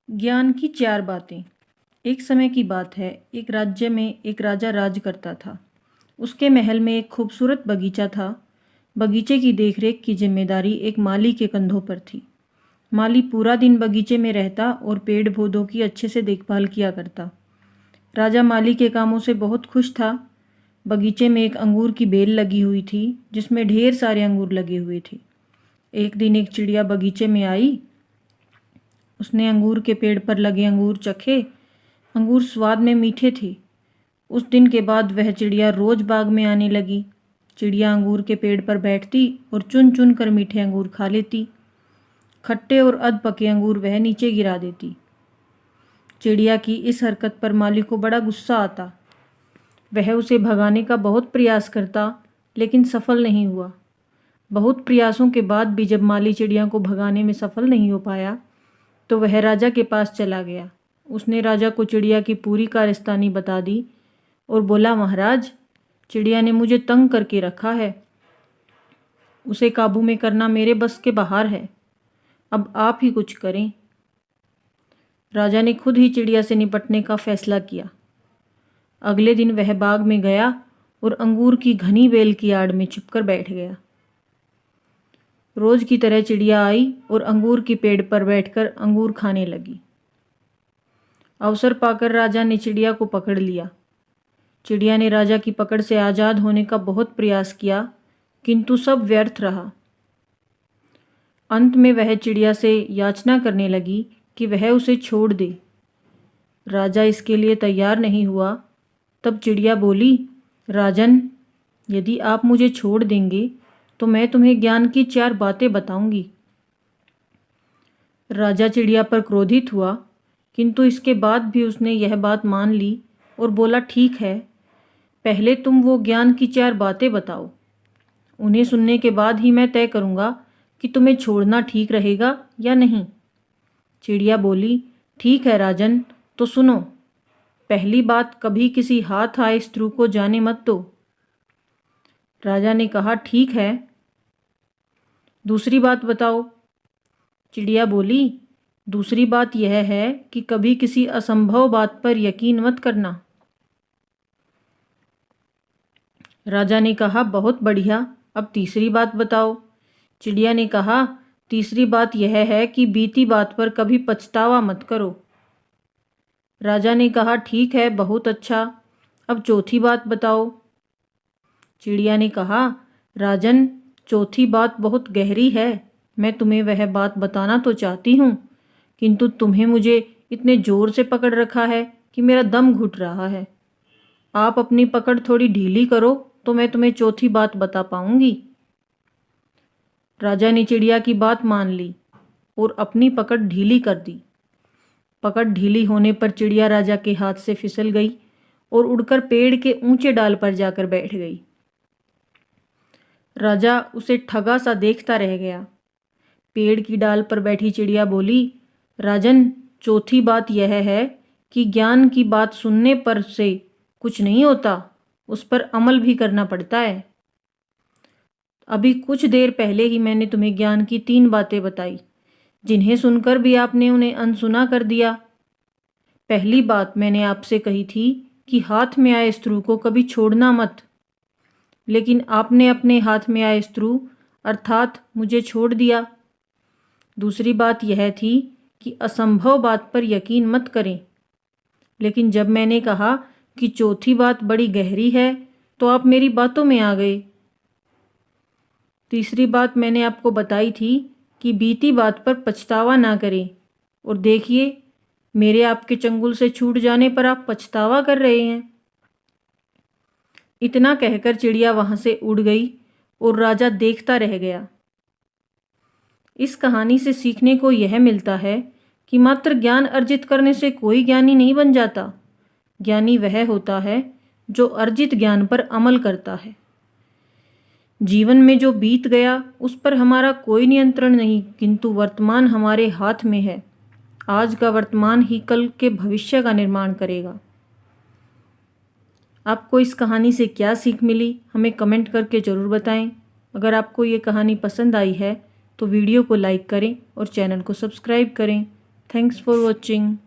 ज्ञान की चार बातें। एक समय की बात है, एक राज्य में एक राजा राज करता था। उसके महल में एक खूबसूरत बगीचा था। बगीचे की देखरेख की जिम्मेदारी एक माली के कंधों पर थी। माली पूरा दिन बगीचे में रहता और पेड़ पौधों की अच्छे से देखभाल किया करता। राजा माली के कामों से बहुत खुश था। बगीचे में एक अंगूर की बेल लगी हुई थी, जिसमें ढेर सारे अंगूर लगे हुए थे। एक दिन एक चिड़िया बगीचे में आई। उसने अंगूर के पेड़ पर लगे अंगूर चखे। अंगूर स्वाद में मीठे थे। उस दिन के बाद वह चिड़िया रोज बाग में आने लगी। चिड़िया अंगूर के पेड़ पर बैठती और चुन चुन कर मीठे अंगूर खा लेती। खट्टे और अध पके अंगूर वह नीचे गिरा देती। चिड़िया की इस हरकत पर माली को बड़ा गुस्सा आता। वह उसे भगाने का बहुत प्रयास करता, लेकिन सफल नहीं हुआ। बहुत प्रयासों के बाद भी जब माली चिड़िया को भगाने में सफल नहीं हो पाया, तो वह राजा के पास चला गया। उसने राजा को चिड़िया की पूरी कारस्तानी बता दी और बोला, महाराज, चिड़िया ने मुझे तंग करके रखा है। उसे काबू में करना मेरे बस के बाहर है। अब आप ही कुछ करें। राजा ने खुद ही चिड़िया से निपटने का फैसला किया। अगले दिन वह बाग में गया और अंगूर की घनी बेल की आड़ में छिपकर बैठ गया। रोज की तरह चिड़िया आई और अंगूर की पेड़ पर बैठकर अंगूर खाने लगी। अवसर पाकर राजा ने चिड़िया को पकड़ लिया। चिड़िया ने राजा की पकड़ से आज़ाद होने का बहुत प्रयास किया, किंतु सब व्यर्थ रहा। अंत में वह चिड़िया से याचना करने लगी कि वह उसे छोड़ दे। राजा इसके लिए तैयार नहीं हुआ। तब चिड़िया बोली, राजन, यदि आप मुझे छोड़ देंगे तो मैं तुम्हें ज्ञान की चार बातें बताऊंगी। राजा चिड़िया पर क्रोधित हुआ, किंतु इसके बाद भी उसने यह बात मान ली और बोला, ठीक है, पहले तुम वो ज्ञान की चार बातें बताओ। उन्हें सुनने के बाद ही मैं तय करूंगा कि तुम्हें छोड़ना ठीक रहेगा या नहीं। चिड़िया बोली, ठीक है राजन, तो सुनो। पहली बात, कभी किसी हाथ आए स्त्री को जाने मत दो। राजा ने कहा, ठीक है। दूसरी बात बताओ। चिड़िया बोली, दूसरी बात यह है कि कभी किसी असंभव बात पर यकीन मत करना। राजा ने कहा, बहुत बढ़िया, अब तीसरी बात बताओ। चिड़िया ने कहा, तीसरी बात यह है कि बीती बात पर कभी पछतावा मत करो। राजा ने कहा, ठीक है, बहुत अच्छा, अब चौथी बात बताओ। चिड़िया ने कहा, राजन, चौथी बात बहुत गहरी है। मैं तुम्हें वह बात बताना तो चाहती हूँ, किंतु तुम्हें मुझे इतने जोर से पकड़ रखा है कि मेरा दम घुट रहा है। आप अपनी पकड़ थोड़ी ढीली करो तो मैं तुम्हें चौथी बात बता पाऊंगी। राजा ने चिड़िया की बात मान ली और अपनी पकड़ ढीली कर दी। पकड़ ढीली होने पर चिड़िया राजा के हाथ से फिसल गई और उड़कर पेड़ के ऊंचे डाल पर जाकर बैठ गई। राजा उसे ठगा सा देखता रह गया। पेड़ की डाल पर बैठी चिड़िया बोली, राजन, चौथी बात यह है कि ज्ञान की बात सुनने पर से कुछ नहीं होता, उस पर अमल भी करना पड़ता है। अभी कुछ देर पहले ही मैंने तुम्हें ज्ञान की 3 बातें बताई, जिन्हें सुनकर भी आपने उन्हें अनसुना कर दिया। पहली बात मैंने आपसे कही थी कि हाथ में आए स्त्री को कभी छोड़ना मत, लेकिन आपने अपने हाथ में आए स्त्री अर्थात मुझे छोड़ दिया। दूसरी बात यह थी कि असंभव बात पर यकीन मत करें, लेकिन जब मैंने कहा कि चौथी बात बड़ी गहरी है तो आप मेरी बातों में आ गए। तीसरी बात मैंने आपको बताई थी कि बीती बात पर पछतावा ना करें, और देखिए, मेरे आपके चंगुल से छूट जाने पर आप पछतावा कर रहे हैं। इतना कहकर चिड़िया वहां से उड़ गई और राजा देखता रह गया। इस कहानी से सीखने को यह मिलता है कि मात्र ज्ञान अर्जित करने से कोई ज्ञानी नहीं बन जाता। ज्ञानी वह होता है जो अर्जित ज्ञान पर अमल करता है। जीवन में जो बीत गया उस पर हमारा कोई नियंत्रण नहीं, किंतु वर्तमान हमारे हाथ में है। आज का वर्तमान ही कल के भविष्य का निर्माण करेगा। आपको इस कहानी से क्या सीख मिली, हमें कमेंट करके ज़रूर बताएं। अगर आपको ये कहानी पसंद आई है तो वीडियो को लाइक करें और चैनल को सब्सक्राइब करें। Thanks for watching.